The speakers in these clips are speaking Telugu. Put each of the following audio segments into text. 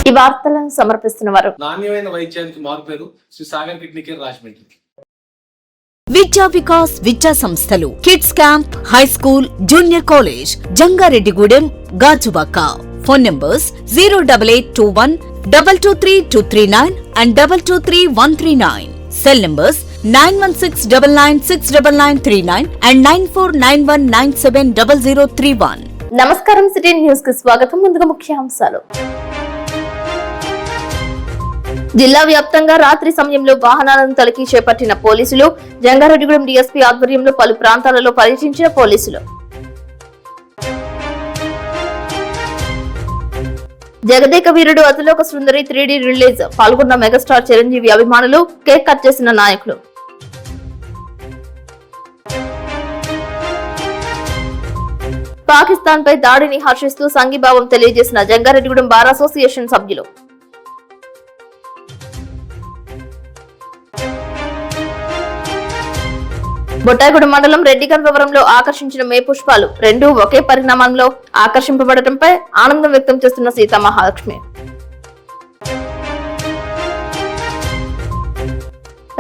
ఈ వార్తలను సమర్పిస్తున్నవారు నాణ్యమైన వైద్యానికి మారుపేరు శ్రీ సాగర్ కిడ్నీ కేర్ రాజమండ్రి. విద్యా వికాస్ విద్యా సంస్థలు kids camp, high school, junior college, Jangareddygudem, Gajuwaka. Phone numbers 08821 223239 and 223139. Cell numbers 9169969939 and 9491970031. నమస్కారం, సిటీ న్యూస్ కి స్వాగతం. ముందుగా ముఖ్యాంశాలు. జిల్లా వ్యాప్తంగా రాత్రి సమయంలో వాహనాలను తనిఖీ చేపట్టిన పోలీసులు. జంగారెడ్డిగూడెం డీఎస్పీ ఆధ్వర్యంలో పలు ప్రాంతాలలో పర్యటించిన పోలీసులు. జగదేక వీరుడు అతిలోక సుందరి 3D రిలీజ్ పాల్గొన్న మెగాస్టార్ చిరంజీవి అభిమానులు. కేక్ కట్ చేసిన నాయకులు. పాకిస్తాన్ పై దాడిని హర్షిస్తూ సంఘీభావం తెలియజేసిన జంగారెడ్డిగూడెం బార్ అసోసియేషన్ సభ్యులు. బొట్టాయిగూడెం మండలం రెడ్డిగర్భవరంలో ఆకర్షించిన మే పుష్పాలు రెండూ ఒకే పరిణామంలో ఆకర్షింపబడటంపై ఆనందం వ్యక్తం చేస్తున్న సీతామహాలక్ష్మి.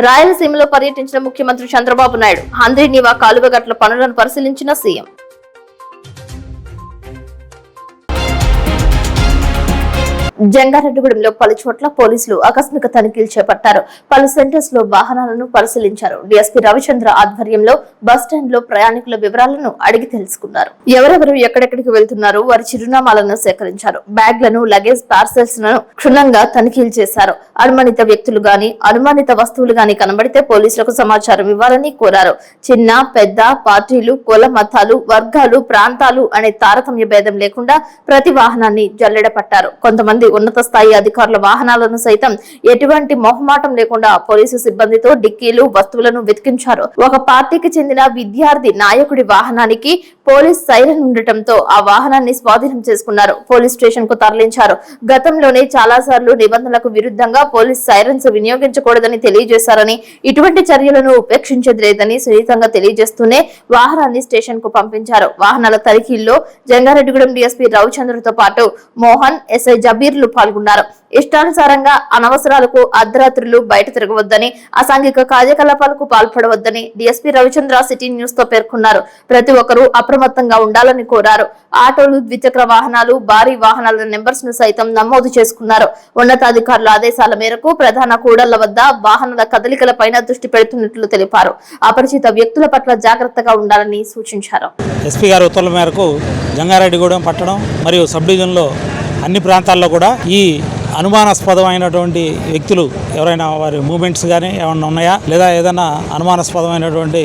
రాయలసీమలో పర్యటించిన ముఖ్యమంత్రి చంద్రబాబు నాయుడు. హంద్రీనీవా కాలువగట్ల పనులను పరిశీలించిన సీఎం. జంగారెడ్డిగూడెంలో పలు చోట్ల పోలీసులు ఆకస్మిక తనిఖీలు చేపట్టారు. పలు సెంటర్స్ లో వాహనాలను పరిశీలించారు. డీఎస్పీ రవిచంద్ర ఆధ్వర్యంలో బస్టాండ్ లో ప్రయాణికుల వివరాలను అడిగి తెలుసుకున్నారు. ఎవరెవరు ఎక్కడెక్కడికి వెళ్తున్నారు, వారి చిరునామాలను సేకరించారు. బ్యాగ్లను, లగేజ్, పార్సెల్స్ లను క్షుణ్ణంగా తనిఖీలు చేశారు. అనుమానిత వ్యక్తులు గాని, అనుమానిత వస్తువులు గాని కనబడితే పోలీసులకు సమాచారం ఇవ్వాలని కోరారు. చిన్న, పెద్ద, పార్టీలు, కుల, మతాలు, వర్గాలు, ప్రాంతాలు అనే తారతమ్య భేదం లేకుండా ప్రతి వాహనాన్ని జల్లెడ పట్టారు. కొంతమంది ఉన్నత స్థాయి అధికారుల వాహనాలను సైతం ఎటువంటి మొహమాటం లేకుండా పోలీసు సిబ్బందితో డిక్కీలు, వస్తువులను వెతికించారు. ఒక పార్టీకి చెందిన విద్యార్థి నాయకుడి వాహనానికి పోలీస్ సైరన్ ఉండటంతో ఆ వాహనాన్ని స్వాధీనం చేసుకున్నారు. పోలీస్ స్టేషన్ కు తరలించారు. గతంలోనే చాలా సార్లు నిబంధనలకు విరుద్ధంగా పోలీస్ సైరన్స్ వినియోగించకూడదని తెలియజేశారని, ఇటువంటి చర్యలను ఉపేక్షించేది లేదని సునీతంగా తెలియజేస్తూనే వాహనాన్ని స్టేషన్ కు పంపించారు. వాహనాల తనిఖీల్లో జంగారెడ్డిగూడెం డీఎస్పీ రవిచంద్రతో పాటు మోహన్, ఎస్ఐ జబీర్లు పాల్గొన్నారు. ఇష్టానుసారంగా అనవసరాలకు అర్ధరాత్రులు బయట తిరగవద్దని, అసాంఘిక కార్యకలాపాలకు పాల్పడవద్దని డీఎస్పీ రవిచంద్ర సిటీ న్యూస్ తో పేర్కొన్నారు. ప్రతి ఒక్కరూ అప్రమత్తంగా ఉండాలని కోరారు. ఆటోలు, ద్విచక్ర వాహనాలు, భారీ వాహనాల నెంబర్స్ ను సైతం నమోదు చేసుకున్నారు. ఉన్నతాధికారుల ఆదేశాల మేరకు ప్రధాన కూడళ్ల వద్ద వాహనాల కదలికలపైన దృష్టి పెడుతున్నట్లు తెలిపారు. అపరిచిత వ్యక్తుల పట్ల జాగ్రత్తగా ఉండాలని సూచించారు. ఎస్పీ గారి ఉత్తర్వుల మేరకు జంగారెడ్డిగూడెం పట్టణం మరియు సబ్ డివిజన్ లో అన్ని ప్రాంతాల్లో కూడా ఈ అనుమానాస్పదమైనటువంటి వ్యక్తులు ఎవరైనా వారి మూమెంట్స్ కానీ ఏమన్నా ఉన్నాయా, లేదా ఏదైనా అనుమానాస్పదమైనటువంటి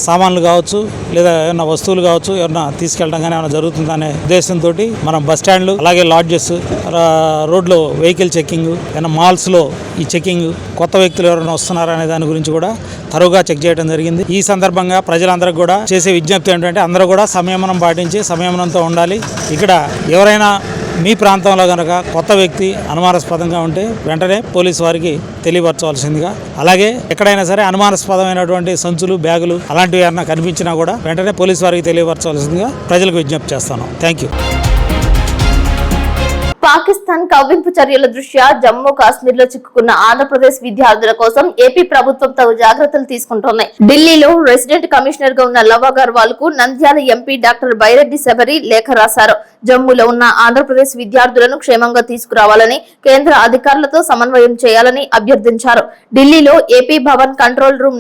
సామాన్లు కావచ్చు, లేదా ఏమైనా వస్తువులు కావచ్చు, ఏమన్నా తీసుకెళ్ళడం కానీ ఏమైనా జరుగుతుందనే ఉద్దేశంతో మనం బస్ స్టాండ్లు, అలాగే లాడ్జెస్, రోడ్లో వెహికల్ చెక్కింగ్, ఏమైనా మాల్స్లో ఈ చెక్కింగ్, కొత్త వ్యక్తులు ఎవరైనా వస్తున్నారనే దాని గురించి కూడా తరువుగా చెక్ చేయడం జరిగింది. ఈ సందర్భంగా ప్రజలందరికీ కూడా చేసే విజ్ఞప్తి ఏంటంటే అందరూ కూడా సంయమనం పాటించి సంయమనంతో ఉండాలి. ఇక్కడ ఎవరైనా మీ ప్రాంతంలో కనుక కొత్త వ్యక్తి అనుమానాస్పదంగా ఉంటే వెంటనే పోలీసు వారికి తెలియపరచవలసిందిగా, అలాగే ఎక్కడైనా సరే అనుమానాస్పదమైనటువంటి సంచులు, బ్యాగులు అలాంటివి ఏమైనా కనిపించినా కూడా వెంటనే పోలీసు వారికి తెలియపరచవలసిందిగా ప్రజలకు విజ్ఞప్తి చేస్తాను. Thank you. పాకిస్తాన్ కవ్వింపు చర్యల దృష్ట్యా జమ్మూ కాశ్మీర్ లో చిక్కుకున్న ఆంధ్రప్రదేశ్ విద్యార్థుల కోసం ఏపీ ప్రభుత్వం తగు జాగ్రత్తలు తీసుకుంటోంది. ఢిల్లీలో రెసిడెంట్ కమిషనర్ గా ఉన్న లవ్ అగర్వాల్ కు నంద్యాల ఎంపీ డాక్టర్ బైరెడ్డి శబరి లేఖ రాశారు. జమ్మూలో ఉన్న ఆంధ్రప్రదేశ్ విద్యార్థులను క్షేమంగా తీసుకురావాలని, కేంద్ర అధికారులతో సమన్వయం చేయాలని అభ్యర్థించారు. ఢిల్లీలో ఏపీ భవన్ కంట్రోల్ రూమ్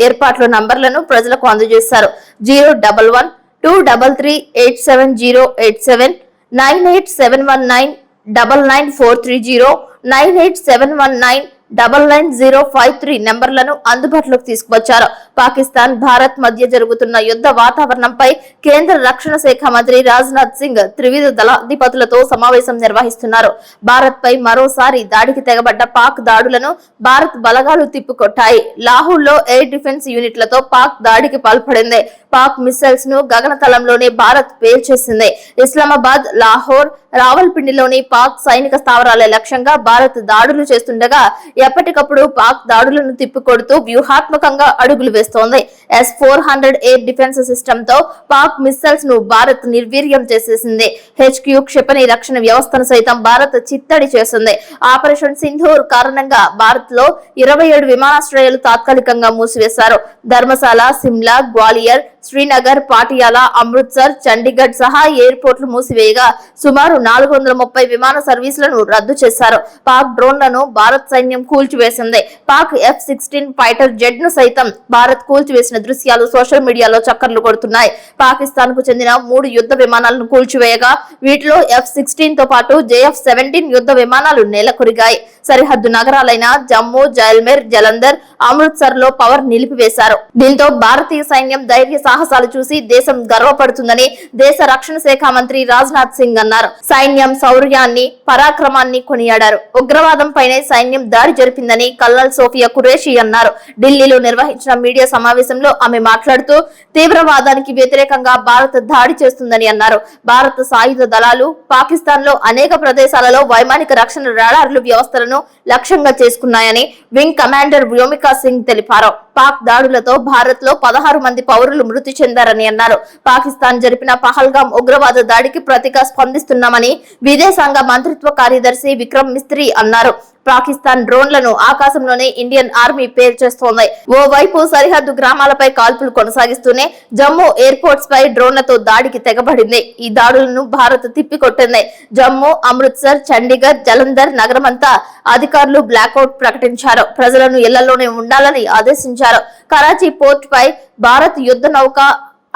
ఏర్పాట్ల నంబర్లను ప్రజలకు అందజేశారు. 011-233-87087, 9871999430, 9871999053 నంబర్లను అందుబాటులోకి తీసుకువచ్చారు. పాకిస్తాన్, భారత్ మధ్య జరుగుతున్న యుద్ధ వాతావరణంపై కేంద్ర రక్షణ శాఖ మంత్రి రాజ్నాథ్ సింగ్ త్రివిధ దళాధిపతులతో సమావేశం నిర్వహిస్తున్నారు. భారత్ పై మరోసారి దాడికి తెగబడ్డ పాక్ దాడులను భారత్ బలగాలు తిప్పికొట్టాయి. లాహోర్ లో ఎయిర్ డిఫెన్స్ యూనిట్లతో పాక్ దాడికి పాల్పడింది. పాక్ మిసైల్స్ ను గగనతలంలోనే భారత్ పేల్చేసింది. ఇస్లామాబాద్, లాహోర్, రావల్పిండిలోని పాక్ సైనిక స్థావరాల లక్ష్యంగా భారత్ దాడులు చేస్తుండగా ఎప్పటికప్పుడు పాక్ దాడులను తిప్పికొడుతూ వ్యూహాత్మకంగా అడుగులు వేస్తోంది. S-400 ఎయిర్ డిఫెన్స్ సిస్టమ్ తో పాక్ మిస్సైల్స్ ను భారత్ నిర్వీర్యం చేసేసింది. HQ క్షిపణి రక్షణ వ్యవస్థను సైతం భారత్ చిత్తడి చేసింది. ఆపరేషన్ సింధూర్ కారణంగా భారత్ లో 27 విమానాశ్రయాలు తాత్కాలికంగా మూసివేశారు. ధర్మశాల, సిమ్లా, గ్వాలియర్, శ్రీనగర్, పాటియాలా, అమృత్సర్, చండీగఢ్ సహా ఎయిర్పోర్ట్లు మూసివేయగా సుమారు 430 విమాన సర్వీసులను రద్దు చేశారు. పాక్ డ్రోన్లను భారత్ సైన్యం కూల్చివేసింది. పాక్ F-16 ఫైటర్ జెట్ ను సైతం భారత్ కూల్చివేసిన దృశ్యాలు సోషల్ మీడియాలో చక్కర్లు కొడుతున్నాయి. పాకిస్తాన్ కు చెందిన 3 యుద్ధ విమానాలను కూల్చివేయగా వీటిలో F-16 తో పాటు JF-17 యుద్ధ విమానాలు నేలకొరిగాయి. సరిహద్దు నగరాలైన జమ్మూ, జైల్మేర్, జలంధర్, అమృత్సర్ లో పవర్ నిలిపివేశారు. దీంతో భారతీయ సైన్యం ధైర్య సాహసాలు చూసి దేశం గర్వపడుతుందని దేశ రక్షణ శాఖ మంత్రి రాజ్నాథ్ సింగ్ అన్నారు. సైన్యం శౌర్యాన్ని, పరాక్రమాన్ని కొనియాడారు. ఉగ్రవాదం పైనే సైన్యం దాడి జరిపిందని కల్నల్ సోఫియా ఖురేషీ అన్నారు. ఢిల్లీలో నిర్వహించిన మీడియా సమావేశంలో ఆమె మాట్లాడుతూ తీవ్రవాదానికి వ్యతిరేకంగా భారత్ దాడి చేస్తుందని అన్నారు. భారత సాయుధ దళాలు పాకిస్తాన్ లో అనేక ప్రదేశాలలో వైమానిక రక్షణ రాడార్లు వ్యవస్థలను లక్ష్యంగా చేసుకున్నాయని వింగ్ కమాండర్ వ్యోమికా సింగ్ తెలిపారు. పాక్ దాడులతో భారత్ లో 16 మంది పౌరులు మృతి చెందారని అన్నారు. పాకిస్తాన్ జరిపిన పహల్గాం ఉగ్రవాద దాడికి ప్రతిగా స్పందిస్తున్నామని విదేశాంగ మంత్రిత్వ కార్యదర్శి విక్రమ్ మిస్త్రీ అన్నారు. పాకిస్తాన్ డ్రోన్లను ఆకాశంలోనే ఇండియన్ ఆర్మీ పేల్చేస్తోంది. ఓవైపు సరిహద్దు గ్రామాలపై కాల్పులు కొనసాగిస్తూనే జమ్మూ ఎయిర్పోర్ట్స్ పై డ్రోన్లతో దాడికి తెగబడింది. ఈ దాడులను భారత్ తిప్పికొట్టింది. జమ్మూ, అమృత్సర్, చండీగఢ్, జలంధర్ నగరమంతా అధికారులు బ్లాక్అవుట్ ప్రకటించారు. ప్రజలను ఇళ్లలోనే ఉండాలని ఆదేశించారు. కరాచీ పోర్ట్ పై భారత్ యుద్ధ నౌక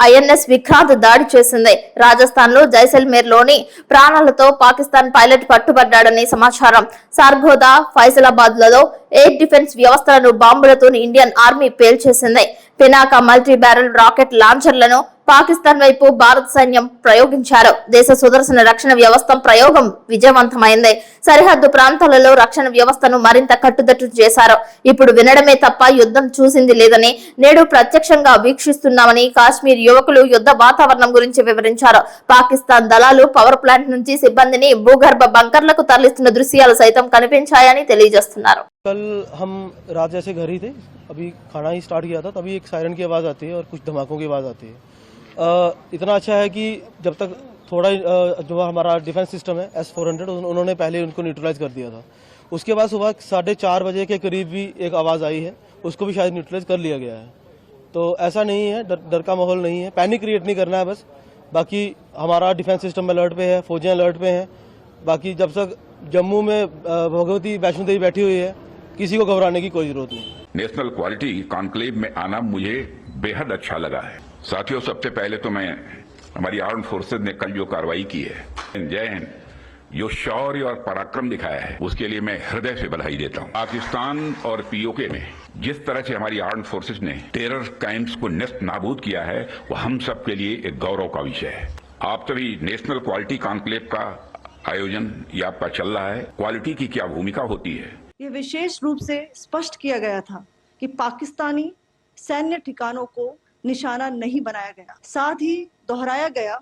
INS విక్రాంత్ దాడి చేసింది. రాజస్థాన్ లో జైసల్మేర్ లోని ప్రాణాలతో పాకిస్తాన్ పైలట్ పట్టుబడ్డాడని సమాచారం. సార్గోదా, ఫైసలాబాద్ లలో ఎయిర్ డిఫెన్స్ వ్యవస్థలను బాంబులతో ఇండియన్ ఆర్మీ పేల్చేసింది. పినాకా మల్టీ బ్యారెల్ రాకెట్ లాంచర్లను పాకిస్తాన్ వైపు భారత సైన్యం ప్రయోగించారు. దేశ సుదర్శన రక్షణ వ్యవస్థ ప్రయోగం విజయవంతమైంది. సరిహద్దు ప్రాంతాలలో రక్షణ వ్యవస్థను మరింత కట్టుదట్టు చేశారు. ఇప్పుడు వినడమే తప్ప యుద్ధం చూసింది లేదని, నేడు ప్రత్యక్షంగా వీక్షిస్తున్నామని కాశ్మీర్ యువకులు యుద్ధ వాతావరణం గురించి వివరించారు. పాకిస్తాన్ దళాలు పవర్ ప్లాంట్ నుంచి సిబ్బందిని భూగర్భ బంకర్లకు తరలిస్తున్న దృశ్యాలు సైతం కనిపించాయని తెలియజేస్తున్నారు. कल हम रात जैसे घर ही थे, अभी खाना ही स्टार्ट किया था, तभी एक सायरन की आवाज़ आती है और कुछ धमाकों की आवाज़ आती है। इतना अच्छा है कि जब तक थोड़ा जो हमारा डिफेंस सिस्टम है S-400 उन्होंने पहले उनको न्यूट्रलाइज कर दिया था। उसके बाद सुबह 4:30 बजे के करीब भी एक आवाज़ आई है, उसको भी शायद न्यूट्रलाइज कर लिया गया है। तो ऐसा नहीं है, डर का माहौल नहीं है, पैनिक क्रिएट नहीं करना है बस। बाकी हमारा डिफेंस सिस्टम अलर्ट पे है, फौजियाँ अलर्ट पे हैं। बाकी जब तक जम्मू में भगवती वैष्णो देवी बैठी हुई है, किसी को घबराने की कोई जरूरत नहीं। नेशनल क्वालिटी कॉन्क्लेव में आना मुझे बेहद अच्छा लगा है। साथियों, सबसे पहले तो मैं हमारी आर्म फोर्सेज ने कल जो कार्रवाई की है, जय हिंद, जो शौर्य और पराक्रम दिखाया है, उसके लिए मैं हृदय से बधाई देता हूं। पाकिस्तान और POK में जिस तरह से हमारी आर्म फोर्सेज ने टेरर क्राइम्स को नेस्त नाबूद किया है, वो हम सब के लिए एक गौरव का विषय है। आप सभी नेशनल क्वालिटी कॉन्क्लेव का आयोजन ये आपका चल रहा है। क्वालिटी की क्या भूमिका होती है, ये विशेष रूप से स्पष्ट किया गया था कि पाकिस्तानी सैन्य ठिकानों को निशाना नहीं बनाया गया। साथ ही दोहराया गया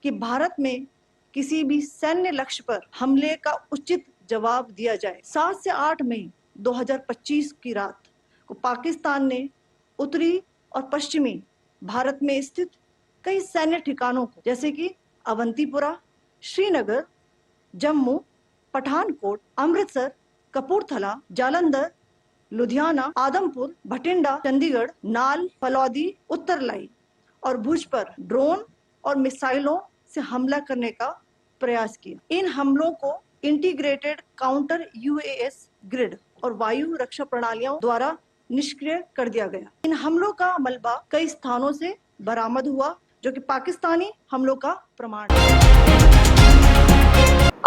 कि भारत में किसी भी सैन्य लक्ष्य पर हमले का उचित जवाब दिया जाए। 7 से 8 मई 2025 की रात को पाकिस्तान ने उत्तरी और पश्चिमी भारत में स्थित कई सैन्य ठिकानों को जैसे कि अवंतीपुरा, श्रीनगर, जम्मू, पठानकोट, अमृतसर, कपूरथला, जालंधर, लुधियाना, आदमपुर, भटिंडा, चंडीगढ़, नाल, फलौदी, उत्तरलाई और भुज पर ड्रोन और मिसाइलों से हमला करने का प्रयास किया। इन हमलों को इंटीग्रेटेड काउंटर UAS ग्रिड और वायु रक्षा प्रणालियों द्वारा निष्क्रिय कर दिया गया। इन हमलों का मलबा कई स्थानों से बरामद हुआ, जो कि पाकिस्तानी हमलों का प्रमाण है।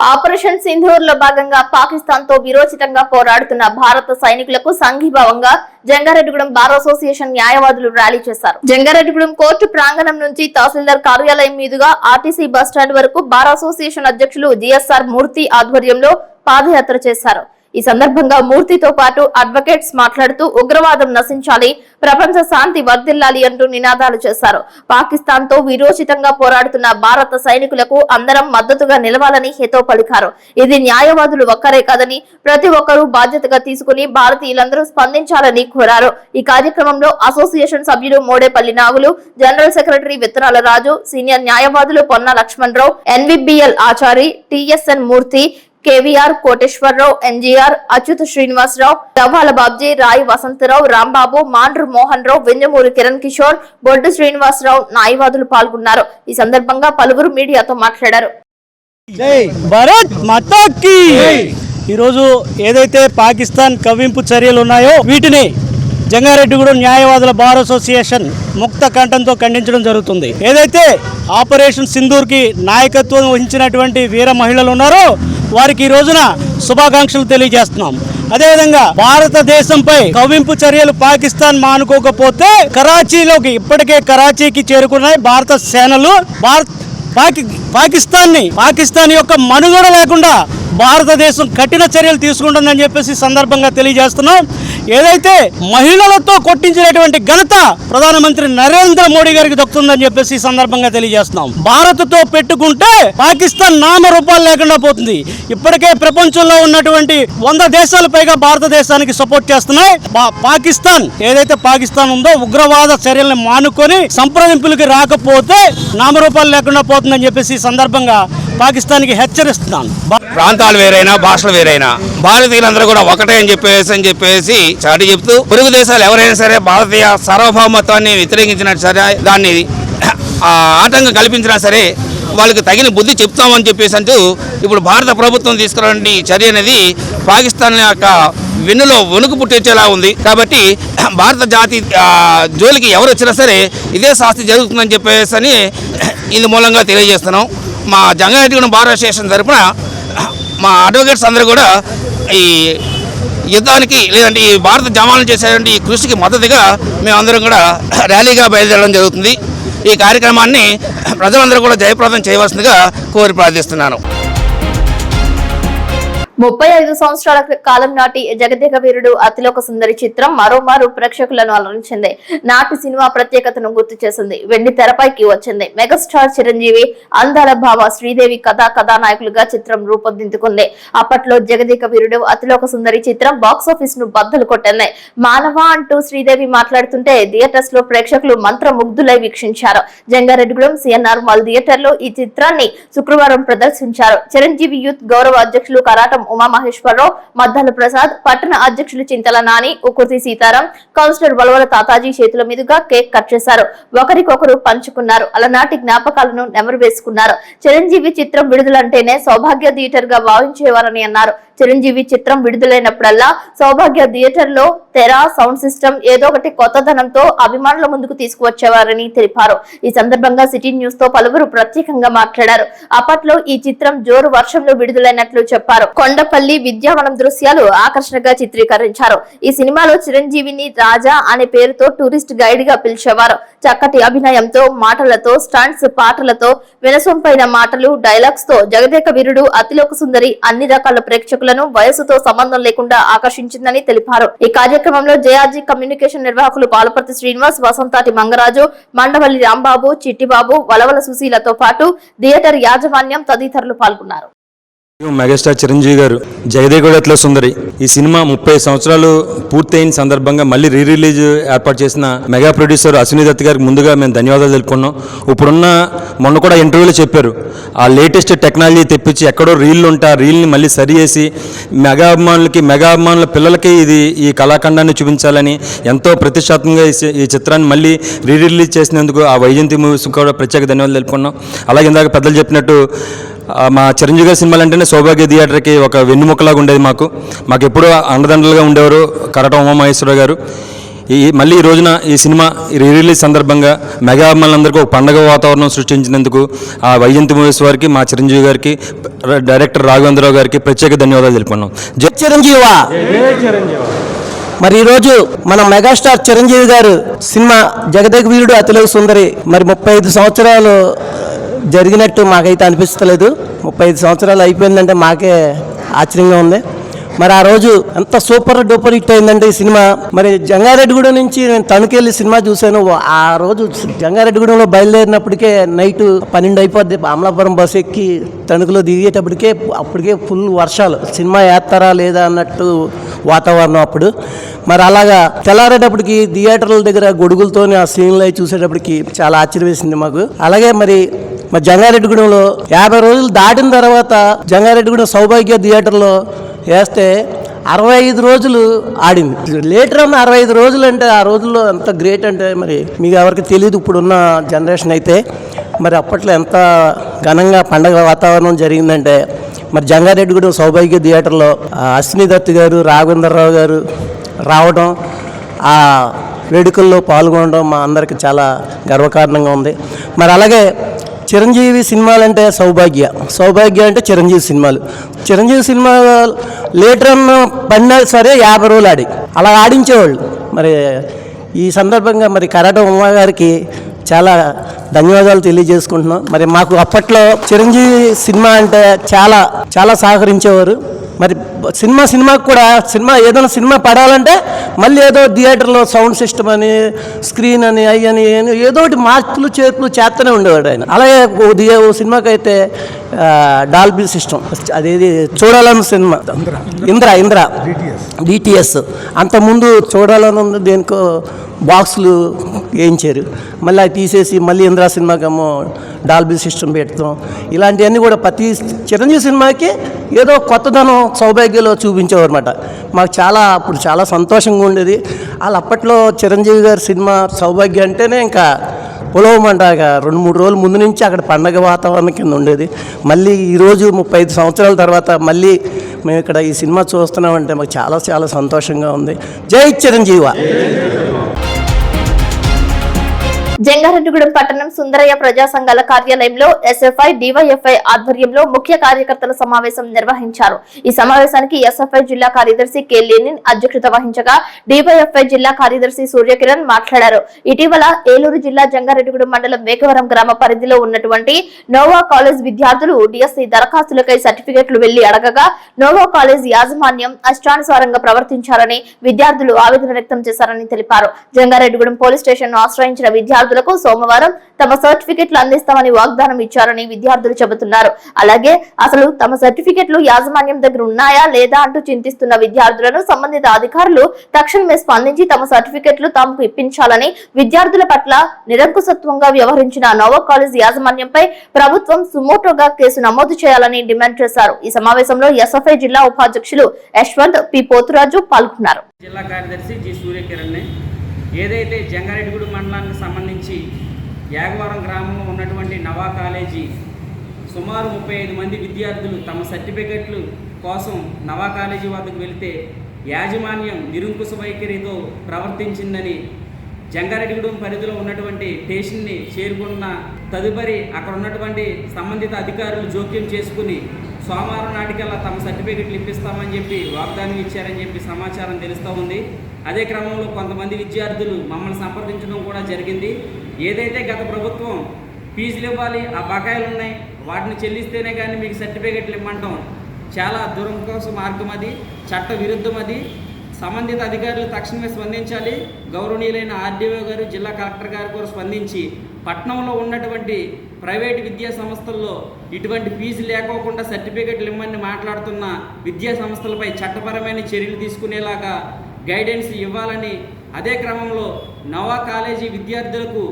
ఆపరేషన్ సింధూర్ లో భాగంగా పాకిస్తాన్ తో విరోచితంగా పోరాడుతున్న భారత సైనికులకు సంఘీభావంగా జంగారెడ్డిగూడెం బార్ అసోసియేషన్ న్యాయవాదులు ర్యాలీ చేశారు. జంగారెడ్డిగూడెం కోర్టు ప్రాంగణం నుంచి తహసీల్దార్ కార్యాలయం మీదుగా ఆర్టీసీ బస్టాండ్ వరకు బార్ అసోసియేషన్ అధ్యక్షులు GSR మూర్తి ఆధ్వర్యంలో పాదయాత్ర చేశారు. ఈ సందర్భంగా మూర్తితో పాటు అడ్వకేట్స్ మాట్లాడుతూ ఉగ్రవాదం నశించాలి, ప్రపంచ శాంతి వర్ధిల్లాలి అంటూ నినాదాలు చేశారు. పాకిస్తాన్ తో విరోచితంగా పోరాడుతున్న భారత సైనికులకు అందరం మద్దతుగా నిలవాలని హితో పలికారు. ఇది న్యాయవాదులు ఒక్కరే కాదని ప్రతి ఒక్కరూ బాధ్యతగా తీసుకుని భారతీయులందరూ స్పందించాలని కోరారు. ఈ కార్యక్రమంలో అసోసియేషన్ సభ్యులు మోడేపల్లి నాగులు, జనరల్ సెక్రటరీ విత్తనాల రాజు, సీనియర్ న్యాయవాదులు పొన్న లక్ష్మణరావు, ఎన్విబిఎల్ ఆచారి, టిఎస్ఎన్ మూర్తి, కేవీఆర్ కోటేశ్వరరావు, ఎన్జీఆర్, అచ్యుత శ్రీనివాసరావు, దవ్వాల బాబ్జీ, రాయి వసంతరావు, రాంబాబు, మాండ్రు మోహన్ రావు, వెంజమూరి కిరణ్ కిషోర్, బొడ్డు శ్రీనివాసరావు న్యాయవాదులు పాల్గొన్నారు. ఈ సందర్భంగా పలువురు మీడియాతో మాట్లాడారు. జై భారత్ మాతా కీ. ఈరోజు ఏదైతే పాకిస్తాన్ కవ్వింపు చర్యలు ఉన్నాయో వీటిని జంగారెడ్డిగూడెం న్యాయవాదుల బార్ అసోసియేషన్ ముక్త కంఠంతో ఖండించడం జరుగుతుంది. ఏదైతే ఆపరేషన్ సింధూర్ కి నాయకత్వం వహించినటువంటి వీర మహిళలు ఉన్నారో వారికి ఈ రోజున శుభాకాంక్షలు తెలియజేస్తున్నాం. అదేవిధంగా భారతదేశంపై కవ్వింపు చర్యలు పాకిస్తాన్ మానుకోకపోతే కరాచీలోకి ఇప్పటికే కరాచీకి చేరుకున్నాయి భారత సేనలు. పాకిస్తాన్ యొక్క మనుగడ లేకుండా భారతదేశం కఠిన చర్యలు తీసుకుంటుందని చెప్పేసి సందర్భంగా తెలియజేస్తున్నాం. ఏదైతే మహిళలతో కొట్టించినటువంటి ఘనత ప్రధానమంత్రి నరేంద్ర మోడీ గారికి దక్కుతుందని చెప్పేసి సందర్భంగా తెలియజేస్తున్నాం. భారత్తో పెట్టుకుంటే పాకిస్తాన్ నామరూపాలు లేకుండా పోతుంది. ఇప్పటికే ప్రపంచంలో ఉన్నటువంటి 100 దేశాలు పైగా భారతదేశానికి సపోర్ట్ చేస్తున్నాయి. పాకిస్తాన్ ఏదైతే పాకిస్తాన్ ఉందో ఉగ్రవాద చర్యల్ని మానుకొని సంప్రదింపులకి రాకపోతే నామరూపాలు లేకుండా పోతుందని చెప్పేసి సందర్భంగా పాకిస్తాన్కి హెచ్చరిస్తున్నాను. ప్రాంతాలు వేరైనా భాషలు వేరైనా భారతీయులందరూ కూడా ఒకటే అని చెప్పేసి చాటి చెప్తూ పొరుగు దేశాలు ఎవరైనా సరే భారతీయ సార్వభౌమత్వాన్ని వ్యతిరేకించినట్టు సరే దాన్ని ఆటంకం కల్పించినా సరే వాళ్ళకి తగిన బుద్ధి చెప్తామని చెప్పేసి అంటూ ఇప్పుడు భారత ప్రభుత్వం తీసుకున్న చర్య అనేది పాకిస్తాన్ యొక్క వెన్నులో వణుకు పుట్టించేలా ఉంది. కాబట్టి భారత జాతి జోలికి ఎవరు వచ్చినా సరే ఇదే శాస్తి జరుగుతుందని చెప్పేసి అని ఇందు మూలంగా తెలియజేస్తున్నాం. మా జంగారెడ్డిగూడెం బార్ అసోసియేషన్ తరఫున మా అడ్వకేట్స్ అందరూ కూడా ఈ యుద్ధానికి లేదంటే ఈ భారత జవాన్లు చేసేటువంటి ఈ కృషికి మద్దతుగా మేమందరం కూడా ర్యాలీగా బయలుదేరడం జరుగుతుంది. ఈ కార్యక్రమాన్ని ప్రజలందరూ కూడా జయప్రదం చేయవలసిందిగా కోరి ప్రార్థిస్తున్నాను. 35 సంవత్సరాల కాలం నాటి జగదేక వీరుడు అతిలోక సుందరి చిత్రం మరోమారు ప్రేక్షకులను అలరించింది. నాటి సినిమా ప్రత్యేకతను గుర్తు చేసింది. వెండి తెరపైకి వచ్చింది. మెగాస్టార్ చిరంజీవి, అందాల భావ శ్రీదేవి కథానాయకులుగా చిత్రం రూపొందించుకుంది. అప్పట్లో జగదేక వీరుడు అతిలోక సుందరి చిత్రం బాక్సాఫీస్ ను బద్దలు కొట్టింది. మానవ అంటూ శ్రీదేవి మాట్లాడుతుంటే థియేటర్స్ లో ప్రేక్షకులు మంత్రముగ్ధులై వీక్షించారు. జంగారెడ్డిగూడెం సిఎన్ఆర్ మాల్ థియేటర్ లో ఈ చిత్రాన్ని శుక్రవారం ప్రదర్శించారు. చిరంజీవి యూత్ గౌరవ అధ్యక్షులు కరాటం ఉమామహేశ్వరరావు, మద్దాల ప్రసాద్, పట్టణ అధ్యక్షులు చింతల నాని, ఉకుర్తి సీతారాం, కౌన్సిలర్ వలవల తాతాజీ చేతుల మీదుగా కేక్ కట్ చేశారు. ఒకరికొకరు పంచుకున్నారు. అలనాటి జ్ఞాపకాలను నెమరు వేసుకున్నారు. చిరంజీవి చిత్రం విడుదలంటేనే సౌభాగ్య థియేటర్ గా భావించేవారని అన్నారు. చిరంజీవి చిత్రం విడుదలైనప్పుడల్లా సౌభాగ్య థియేటర్ లో తెర, సౌండ్ సిస్టమ్ ఏదో ఒకటి కొత్తదనంతో అభిమానుల ముందుకు తీసుకువచ్చేవారని తెలిపారు. ఈ సందర్భంగా సిటీ న్యూస్ తో పలువురు ప్రత్యేకంగా మాట్లాడారు. అప్పట్లో ఈ చిత్రం జోరు వర్షంలో విడుదలైనట్లు చెప్పారు. కొండపల్లి విద్యావనం దృశ్యాలు ఆకర్షణగా చిత్రీకరించారు. ఈ సినిమాలో చిరంజీవిని రాజా అనే పేరుతో టూరిస్ట్ గైడ్ గా పిలిచేవారు. చక్కటి అభినయంతో, మాటలతో, స్టంట్స్, పాటలతో, వినసొంపైన మాటలు, డైలాగ్స్ తో జగదేక వీరుడు అతిలోక సుందరి అన్ని రకాల ప్రేక్షకులను వయసుతో సంబంధం లేకుండా ఆకర్షించిందని తెలిపారు. ఈ కార్యక్రమంలో జేఆర్జీ కమ్యూనికేషన్ నిర్వాహకులు పాలపర్తి శ్రీనివాస్, వసంతాటి మంగరాజు, మండవల్లి రాంబాబు, చిట్టిబాబు, వలవల సుశీలతో పాటు థియేటర్ యాజమాన్యం తదితరులు పాల్గొన్నారు. మెగాస్టార్ చిరంజీవి గారు జగదేక అతిలోక సుందరి ఈ సినిమా 30 సంవత్సరాలు పూర్తయిన సందర్భంగా మళ్ళీ రిలీజ్ ఏర్పాటు చేసిన మెగా ప్రొడ్యూసర్ అశ్విని దత్ గారికి ముందుగా మేము ధన్యవాదాలు తెలుపుకున్నాం. ఇప్పుడున్న మొన్న కూడా ఇంటర్వ్యూలో చెప్పారు, ఆ లేటెస్ట్ టెక్నాలజీ తెప్పించి ఎక్కడో రీళ్ళు ఉంటే ఆ రీల్ని మళ్ళీ సరి చేసి మెగా అభిమానుల పిల్లలకి ఈ కళాఖండాన్ని చూపించాలని ఎంతో ప్రతిష్టాత్మకంగా ఈ చిత్రాన్ని మళ్ళీ రిలీజ్ చేసినందుకు ఆ వైజయంతి మూవీస్ కూడా ప్రత్యేక ధన్యవాదాలు తెలుపుకున్నాం. అలాగే ఇందాక పెద్దలు చెప్పినట్టు మా చిరంజీవి గారి సినిమాలు అంటేనే సౌభాగ్య థియేటర్కి ఒక వెన్నుముక్కలాగా ఉండేది. మాకు ఎప్పుడూ అండదండలుగా ఉండేవారు కరాటం ఉమామహేశ్వరరావు గారు. మళ్ళీ ఈ రోజున ఈ సినిమా రిలీజ్ సందర్భంగా మెగా అభిమానులందరికీ ఒక పండగ వాతావరణం సృష్టించినందుకు ఆ వైజయంతి మూవీస్ వారికి, మా చిరంజీవి గారికి, డైరెక్టర్ రాఘవేంద్రరావు గారికి ప్రత్యేక ధన్యవాదాలు తెలుపుకున్నాం. జై చిరంజీవా. మరి ఈరోజు మన మెగాస్టార్ చిరంజీవి గారు సినిమా జగదేక వీరుడు అతిలోక సుందరి మరి 35 సంవత్సరాలు జరిగినట్టు మాకైతే అనిపిస్తలేదు. 35 సంవత్సరాలు అయిపోయిందంటే మాకే ఆశ్చర్యంగా ఉంది. మరి ఆ రోజు ఎంత సూపర్ డూపర్ హిట్ అయిందంటే ఈ సినిమా. మరి జంగారెడ్డిగూడెం నుంచి నేను తణుకెళ్ళి సినిమా చూశాను. ఆ రోజు జంగారెడ్డిగూడెంలో బయలుదేరినప్పటికే నైట్ 12 అయిపోద్ది. అమలాపురం బస్సు ఎక్కి తణుకులో దిగేటప్పటికే అప్పటికే ఫుల్ వర్షాలు. సినిమా వేస్తారా లేదా అన్నట్టు వాతావరణం అప్పుడు. మరి అలాగా తెల్లారేటప్పటికి థియేటర్ల దగ్గర గొడుగులతో ఆ సీన్లు అవి చూసేటప్పటికి చాలా ఆశ్చర్యం వేసింది మాకు. అలాగే మరి జంగారెడ్డిగూడెంలో 50 రోజులు దాటిన తర్వాత జంగారెడ్డిగూడెం సౌభాగ్య థియేటర్లో వేస్తే 65 రోజులు ఆడింది. లేటర్ అన్న 65 రోజులు అంటే ఆ రోజుల్లో ఎంత గ్రేట్ అంటే మరి మీకు ఎవరికి తెలియదు ఇప్పుడున్న జనరేషన్ అయితే. మరి అప్పట్లో ఎంత ఘనంగా పండగ వాతావరణం జరిగిందంటే మరి జంగారెడ్డిగూడెం సౌభాగ్య థియేటర్లో అశ్విని దత్ గారు, రాఘవేంద్రరావు గారు రావడం, ఆ వేడుకల్లో పాల్గొనడం మా అందరికి చాలా గర్వకారణంగా ఉంది. మరి అలాగే చిరంజీవి సినిమాలంటే సౌభాగ్య అంటే చిరంజీవి సినిమాలు. చిరంజీవి సినిమా లేటర్ అన్న పడినా సరే 50 రోజులు ఆడి అలా ఆడించేవాళ్ళు. మరి ఈ సందర్భంగా మరి కరాట ఉమా గారికి చాలా ధన్యవాదాలు తెలియజేసుకుంటున్నాం. మరి మాకు అప్పట్లో చిరంజీవి సినిమా అంటే చాలా చాలా సహకరించేవారు. మరి సినిమాకి కూడా ఏదైనా సినిమా పడాలంటే మళ్ళీ ఏదో థియేటర్లో సౌండ్ సిస్టమ్ అని, స్క్రీన్ అని, అవి అని ఏదో ఒకటి మార్పులు చేర్పులు చేస్తూనే ఉండేవాడు ఆయన. అలాగే ఓ సినిమాకి అయితే డాల్బీ సిస్టమ్, అదేది చూడాలన్న సినిమా ఇంద్ర డిటిఎస్ అంతకుముందు చూడాలని ఉంది, దేనికో బాక్సులు వేయించారు. మళ్ళీ అది తీసేసి మళ్ళీ ఇంద్రా సినిమాకేమో డాల్బీ సిస్టమ్ పెడతాం. ఇలాంటివన్నీ కూడా ప్రతి చిరంజీవి సినిమాకి ఏదో కొత్తదనం సౌభాగ్యలో చూపించేవారు అనమాట. మాకు అప్పుడు చాలా సంతోషంగా ఉండేది. వాళ్ళు అప్పట్లో చిరంజీవి గారి సినిమా సౌభాగ్య అంటేనే ఇంకా పొలవమంట 2-3 రోజుల ముందు నుంచి అక్కడ పండగ వాతావరణం కింద ఉండేది. మళ్ళీ ఈరోజు 35 సంవత్సరాల తర్వాత మళ్ళీ మేము ఇక్కడ ఈ సినిమా చూస్తున్నామంటే మాకు చాలా చాలా సంతోషంగా ఉంది. జై చిరంజీవ. జంగారెడ్డిగూడెం పట్టణం సుందరయ్య ప్రజా సంఘాల కార్యాలయంలో ఎస్ఎఫ్ఐ డివైఎఫ్ఐ ఆధ్వర్యంలో ముఖ్య కార్యకర్తల సమావేశం నిర్వహించారు. ఈ సమావేశానికి ఎస్ఎఫ్ఐ జిల్లా కార్యదర్శి కె లెనిన్ అధ్యక్షత వహించగా డివైఎఫ్ఐ జిల్లా కార్యదర్శి సూర్యకిరణ్ మాట్లాడారు. ఇటీవల ఏలూరు జిల్లా జంగారెడ్డిగూడెం మండలం మేకవరం గ్రామ పరిధిలో ఉన్నటువంటి నోవా కాలేజ్ విద్యార్థులు డిఎస్సి దరఖాస్తులకై సర్టిఫికెట్లు వెళ్లి అడగగా నోవా కాలేజ్ యాజమాన్యం అష్టానుసారంగా ప్రవర్తించారని విద్యార్థులు ఆవేదన వ్యక్తం చేశారని తెలిపారు. జంగారెడ్డిగూడెం పోలీస్ స్టేషన్ ను ఆశ్రయించిన విద్యార్థులకు సోమవారం తమ సర్టిఫికెట్లు అందిస్తామని వాగ్దానం ఇచ్చారని విద్యార్థులు చెబుతున్నారు. అలాగే అసలు తమ సర్టిఫికెట్లు యాజమాన్యం దగ్గర ఉన్నాయా లేదా అంటూ చింతిస్తున్న విద్యార్థులను సంబంధిత అధికారులు తక్షణమే స్పందించి తమ సర్టిఫికెట్లు తమకు ఇప్పించాలని, విద్యార్థుల పట్ల నిరంకుశత్వంగా వ్యవహరించిన నోవా కాలేజ్ యాజమాన్యంపై ప్రభుత్వం సుమోటోగా కేసు నమోదు చేయాలని డిమాండ్ చేశారు. ఈ సమావేశంలో ఎస్ఎఫ్ఐ జిల్లా ఉపాధ్యక్షులు యశ్వంత్ పి పోతురాజు పాల్గొన్నారు. జిల్లా కార్యదర్శి జి సూర్యకిరణ్ ఏదైతే జంగారెడ్డిగూడెం మండలానికి సంబంధించి యాగవరం గ్రామంలో ఉన్నటువంటి నవా కాలేజీ సుమారు 35 మంది విద్యార్థులు తమ సర్టిఫికెట్లు కోసం నవా కాలేజీ వద్దకు వెళితే యాజమాన్యం నిరంకుశ వైఖరితో ప్రవర్తించిందని జంగారెడ్డిగూడెం పరిధిలో ఉన్నటువంటి స్టేషన్ని చేరుకున్న తదుపరి అక్కడ ఉన్నటువంటి సంబంధిత అధికారులు జోక్యం చేసుకుని సోమవారం నాటికల్లా తమ సర్టిఫికెట్లు ఇప్పిస్తామని చెప్పి వాగ్దానం ఇచ్చారని చెప్పి సమాచారం తెలుస్తూ ఉంది. అదే క్రమంలో కొంతమంది విద్యార్థులు మమ్మల్ని సంప్రదించడం కూడా జరిగింది. ఏదైతే గత ప్రభుత్వం ఫీజులు ఇవ్వాలి, ఆ బకాయిలు ఉన్నాయి, వాటిని చెల్లిస్తేనే కానీ మీకు సర్టిఫికెట్లు ఇవ్వమంటాం చాలా దురంకోస మార్గం, అది చట్ట విరుద్ధం. అది సంబంధిత అధికారులు తక్షణమే స్పందించాలి. గౌరవనీయులైన ఆర్డీఓ గారు, జిల్లా కలెక్టర్ గారు కూడా స్పందించి పట్టణంలో ఉన్నటువంటి ప్రైవేటు విద్యా సంస్థల్లో ఇటువంటి ఫీజు లేకోకుండా సర్టిఫికెట్లు ఇవ్వమని మాట్లాడుతున్న విద్యా సంస్థలపై చట్టపరమైన చర్యలు తీసుకునేలాగా గైడెన్స్ ఇవ్వాలని, అదే క్రమంలో నవా కాలేజీ విద్యార్థులకు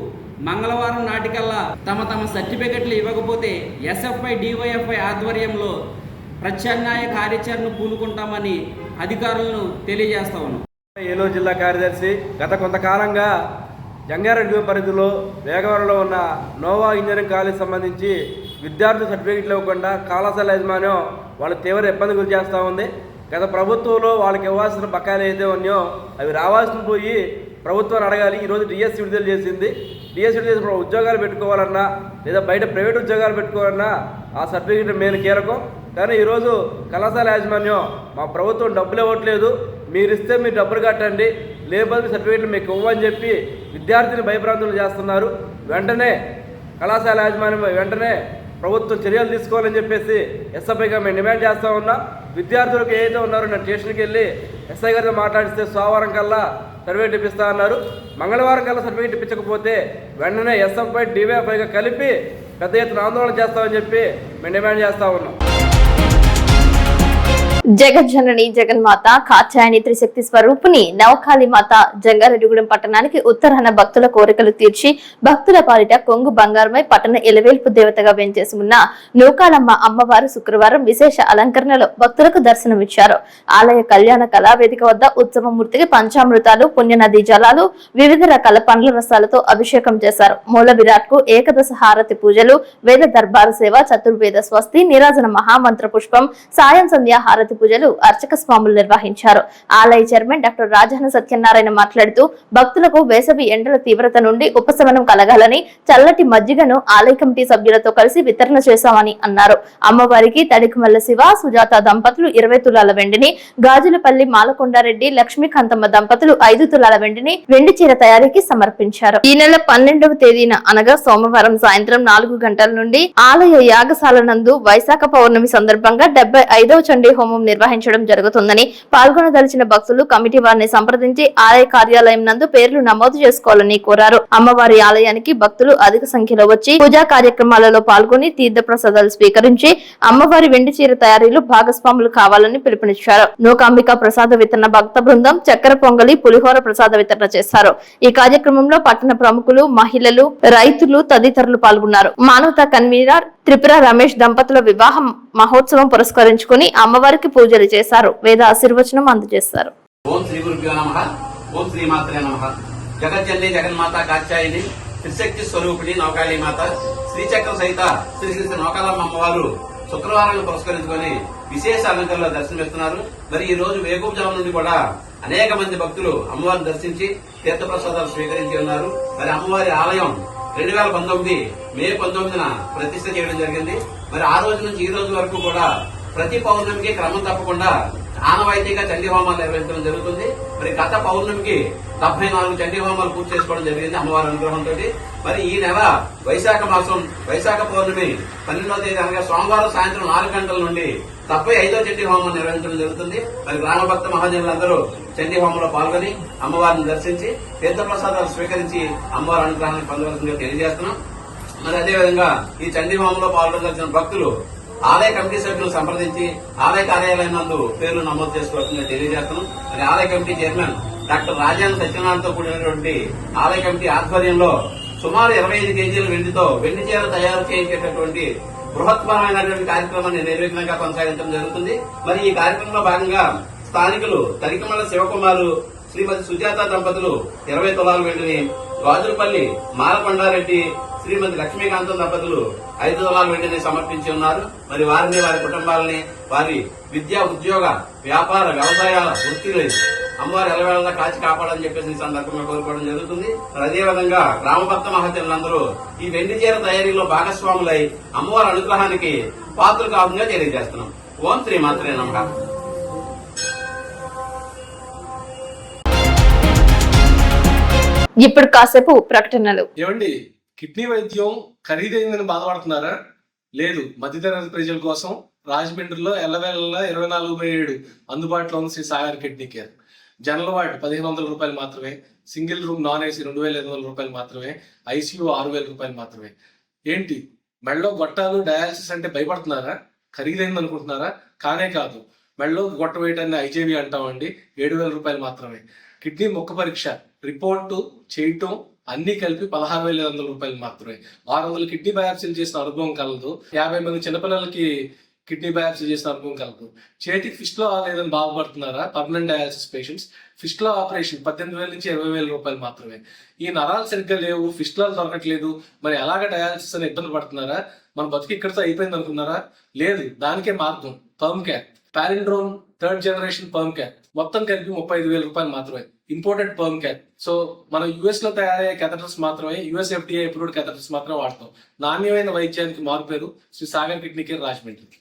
మంగళవారం నాటికల్లా తమ సర్టిఫికెట్లు ఇవ్వకపోతే ఎస్ఎఫ్ఐ డివైఎఫ్ఐ ఆధ్వర్యంలో ప్రత్యామ్నాయ కార్యాచరణ పూనుకుంటామని అధికారులను తెలియజేస్తా ఉన్నాం. ఏలూరు జిల్లా కార్యదర్శి గత కొంతకాలంగా జంగారెడ్డిగూడెం పరిధిలో వేగవరంలో ఉన్న నోవా ఇంజనీరింగ్ కాలేజ్ సంబంధించి విద్యార్థులు సర్టిఫికెట్లు ఇవ్వకుండా కళాశాల యాజమాన్యం వాళ్ళు తీవ్ర ఇబ్బంది గురి చేస్తూ ఉంది. గత ప్రభుత్వంలో వాళ్ళకి ఇవ్వాల్సిన బకాయిలు ఏదైతే ఉన్నాయో అవి రావాల్సిన పోయి ప్రభుత్వాన్ని అడగాలి. ఈరోజు డిఎస్సి విడుదల చేసింది. డిఎస్సి విడుదల చేసిన ఉద్యోగాలు పెట్టుకోవాలన్నా లేదా బయట ప్రైవేట్ ఉద్యోగాలు పెట్టుకోవాలన్నా ఆ సర్టిఫికెట్ మెయిన్ కీలకం. కానీ ఈరోజు కళాశాల యాజమాన్యం మా ప్రభుత్వం డబ్బులు ఇవ్వట్లేదు, మీరు ఇస్తే మీరు డబ్బులు కట్టండి, లేకపోతే సర్టిఫికెట్లు మీకు ఇవ్వని చెప్పి విద్యార్థిని భయభ్రాంతులు చేస్తున్నారు. వెంటనే కళాశాల యాజమాన్యం వెంటనే ప్రభుత్వం చర్యలు తీసుకోవాలని చెప్పేసి ఎస్ఎఫ్ఐగా మేము డిమాండ్ చేస్తూ ఉన్నాం. విద్యార్థులకు ఏదైతే ఉన్నారో నేను స్టేషన్కి వెళ్ళి ఎస్ఐ గారితో మాట్లాడిస్తే సోమవారం కల్లా సర్టిఫికేట్ ఇప్పిస్తా అన్నారు. మంగళవారం కల్లా సర్టిఫికేట్ ఇప్పించకపోతే వెంటనే ఎస్ఎఫ్ఐ డివైఎఫ్ఐగా కలిపి పెద్ద ఎత్తున ఆందోళన చేస్తామని చెప్పి మేము డిమాండ్ చేస్తూ ఉన్నాం. జగజ్జనని జగన్మాత కాత్యాయని త్రిశక్తి స్వరూపిణి నవకాళి మాత జంగారెడ్డిగూడెం పట్టణానికి ఉత్తరాన భక్తుల కోరికలు తీర్చి భక్తుల పాలిట కొంగు బంగారమై పట్టణ ఎలవేల్పు దేవతగా వెంచేసి ఉన్న నూకాలమ్మ అమ్మవారు శుక్రవారం విశేష అలంకరణలో భక్తులకు దర్శనమిచ్చారు. ఆలయ కళ్యాణ కళావేదిక వద్ద ఉత్సవమూర్తికి పంచామృతాలు, పుణ్యనదీ జలాలు, వివిధ రకాల పండ్ల రసాలతో అభిషేకం చేశారు. మూల విరాట్ కు ఏకదశ హారతి పూజలు, వేద దర్బారు సేవ, చతుర్వేద స్వస్తి, నీరాజన మహామంత్ర పుష్పం, సాయం సంధ్యా హారతి పూజలు అర్చక స్వాములు నిర్వహించారు. ఆలయ చైర్మన్ డాక్టర్ రాజాన సత్యనారాయణ మాట్లాడుతూ భక్తులకు వేసవి ఎండల తీవ్రత నుండి ఉపశమనం కలగాలని చల్లటి మజ్జిగను ఆలయ కమిటీ సభ్యులతో కలిసి వితరణ చేశామని అన్నారు. అమ్మవారికి తడికమల్ల శివ, సుజాత దంపతులు 20 తులాల వెండిని, గాజులపల్లి మాలకొండారెడ్డి, లక్ష్మీకాంతమ్మ దంపతులు 5 తులాల వెండిని వెండి చీర తయారీకి సమర్పించారు. ఈ నెల 12వ తేదీన అనగా సోమవారం సాయంత్రం 4 గంటల నుండి ఆలయ యాగశాల నందు వైశాఖ పౌర్ణమి సందర్భంగా 75వ చండీ హోమం నిర్వహించడం జరుగుతుందని, పాల్గొనదలిచిన భక్తులు కమిటీ వారిని సంప్రదించి ఆలయ కార్యాలయం నందు పేర్లు నమోదు చేసుకోవాలని కోరారు. అమ్మవారి ఆలయానికి భక్తులు అధిక సంఖ్యలో వచ్చి పూజా కార్యక్రమాలలో పాల్గొని తీర్థ ప్రసాదాలు స్వీకరించి అమ్మవారి వెండి చీర తయారీలో భాగస్వాములు కావాలని పిలుపునిచ్చారు. నూకాంబిక ప్రసాద వితరణ భక్త బృందం చక్కెర పొంగలి, పులిహోర ప్రసాద వితరణ చేశారు. ఈ కార్యక్రమంలో పట్టణ ప్రముఖులు, మహిళలు, రైతులు తదితరులు పాల్గొన్నారు. మానవతా కన్వీనర్ త్రిపుర రమేష్ దంపతుల వివాహ మహోత్సవం పురస్కరించుకుని అమ్మవారికి పూజలు చేశారు. వేద ఆశీర్వచనం అందజేశారు. ఓం శ్రీ గురుభ్యో నమః. ఓం శ్రీ మాత్రే నమః. జగజ్జనని జగన్మాత కాత్యాయని త్రిశక్తి స్వరూపిణి నవకాళీ మాత శ్రీచక్ర సహిత శ్రీ శ్రీ నవకాళమ్మ అమ్మవారు శుక్రవారాన్ని పురస్కరించుకొని విశేష అలంకరణలో దర్శనమిస్తున్నారు. మరి ఈ రోజు వేకువజాము నుండి కూడా అనేక మంది భక్తులు అమ్మవారిని దర్శించి తీర్థ ప్రసాదాలు స్వీకరించి ఉన్నారు. మరి అమ్మవారి ఆలయం 2019 మే 19న ప్రతిష్ఠ చేయడం జరిగింది. మరి ఆ రోజు నుంచి ఈ రోజు వరకు కూడా ప్రతి పౌర్ణమికి క్రమం తప్పకుండా ఆనవాయితీగా చండీ హోమాలు నిర్వహించడం జరుగుతుంది. మరి గత పౌర్ణమికి 74 చండీ హోమాలు పూర్తి చేసుకోవడం జరిగింది అమ్మవారి అనుగ్రహంతో. మరి ఈ నెల వైశాఖ మాసం వైశాఖ పౌర్ణమి 12వ తేదీ అనగా సోమవారం సాయంత్రం 4 గంటల నుండి 75వ చండీ హోమం నిర్వహించడం జరుగుతుంది. మరి గ్రామ భక్త మహాజనులందరూ చండీ హోమంలో పాల్గొని అమ్మవారిని దర్శించి తీర్థ ప్రసాదాలు స్వీకరించి అమ్మవారి అనుగ్రహాన్ని పొందవలసిందిగా తెలియజేస్తున్నాం. మరి అదేవిధంగా ఈ చండీ హోమంలో పాల్గొనవలసిన భక్తులు ఆలయ కమిటీ సభ్యులు సంప్రదించి ఆలయ కార్యాలయం నందు పేర్లు నమోదు చేసుకోవాల్సిందిగా తెలియజేస్తున్నాం. మరి ఆలయ కమిటీ చైర్మన్ డాక్టర్ రాజాన సత్యనారాయణతో కూడినటువంటి ఆలయ కమిటీ ఆధ్వర్యంలో సుమారు 25 కేజీల వెండితో వెండి చీర తయారు చేయించేటటువంటి బృహత్పరమైనటువంటి కార్యక్రమాన్ని నిర్విఘ్నంగా కొనసాగించడం జరుగుతుంది. మరి ఈ కార్యక్రమంలో భాగంగా స్థానికులు తరికమల్ల శివకుమారు, శ్రీమతి సుజాత దంపతులు 20 తులాల వెండిని, గాజులపల్లి మాలకొండారెడ్డి, శ్రీమతి లక్ష్మీకాంతం దంపతులు 5 తులాల వెండిని సమర్పించి ఉన్నారు. మరి వారిని, వారి కుటుంబాలని, వారి విద్యా, ఉద్యోగ, వ్యాపార, వ్యవసాయ వృత్తిని అమ్మవారి ఎలవేళలా కాచి కాపాడని చెప్పేసి ఈ సందర్భంగా కోరుకోవడం జరుగుతుంది. మరి అదేవిధంగా గ్రామ భక్త మహాజనులందరూ ఈ వెండి చీర తయారీలో భాగస్వాములై అమ్మవారి అనుగ్రహానికి పాత్రలు కావాలని తెలియజేస్తున్నాం. ఓం శ్రీ మాత్రే నమః. ఇప్పుడు కాసేపు ప్రకటనలు. ఏమండి, కిడ్నీ వైద్యం ఖరీదైందని బాధపడుతున్నారా? లేదు, మధ్యతరగతి ప్రజల కోసం రాజమండ్రిలో ఎల్లవేళ 24/7 అందుబాటులో ఉంది Shri Sagar kidney care. General ward 1500 రూపాయలు మాత్రమే, సింగిల్ రూమ్ నాన్ ఏసీ 2500 రూపాయలు మాత్రమే, ఐసీయూ 6000 రూపాయలు మాత్రమే. ఏంటి, మెడలో గొట్టాలు డయాలసిస్ అంటే భయపడుతున్నారా? ఖరీదైంది అనుకుంటున్నారా? కానే కాదు. మెడలో గొట్ట వేయటాన్ని ఐజేవి అంటామండి, 7000 రూపాయలు మాత్రమే. కిడ్నీ మొక్క పరీక్ష రిపోర్టు చేయటం అన్ని కలిపి 16,500 రూపాయలు మాత్రమే. 600 కిడ్నీ బయాప్సీలు చేసిన అనుభవం కలదు. 50 మంది చిన్నపిల్లలకి కిడ్నీ బయాప్సీ చేసిన అనుభవం కలదు. చేతికి ఫిస్ట్లో లేదని బాధపడుతున్నారా? పర్మనెంట్ డయాలసిస్ పేషెంట్స్ ఫిస్ట్లో ఆపరేషన్ 18,000 నుంచి 20,000 రూపాయలు మాత్రమే. ఈ నరాలు సరిగ్గా లేవు, ఫిస్టులాలు దొరకట్లేదు, మరి ఎలాగ డయాలసిస్ అని ఇబ్బంది పడుతున్నారా? మన బతుకు ఇక్కడితో అయిపోయింది అనుకున్నారా? లేదు, దానికే మార్గం పర్మ్ క్యార్, పాలిండ్రోమ్ 3rd జనరేషన్ పర్మ్ క్యార్. మొత్తం కలిపి 35,000 రూపాయలు మాత్రమే. ఇంపోర్టెడ్ పర్మ్ క్యార్. సో మనం యుఎస్ లో తయారయ్యే కెథటర్స్ మాత్రమే, యుఎస్ FDA అప్రూవ్డ్ కెథటర్స్ మాత్రమే వాడతాం. నాణ్యమైన వైద్యానికి మారుపేరు శ్రీ సాగర్ కిడ్నీ కేర్ రాజమండ్రి.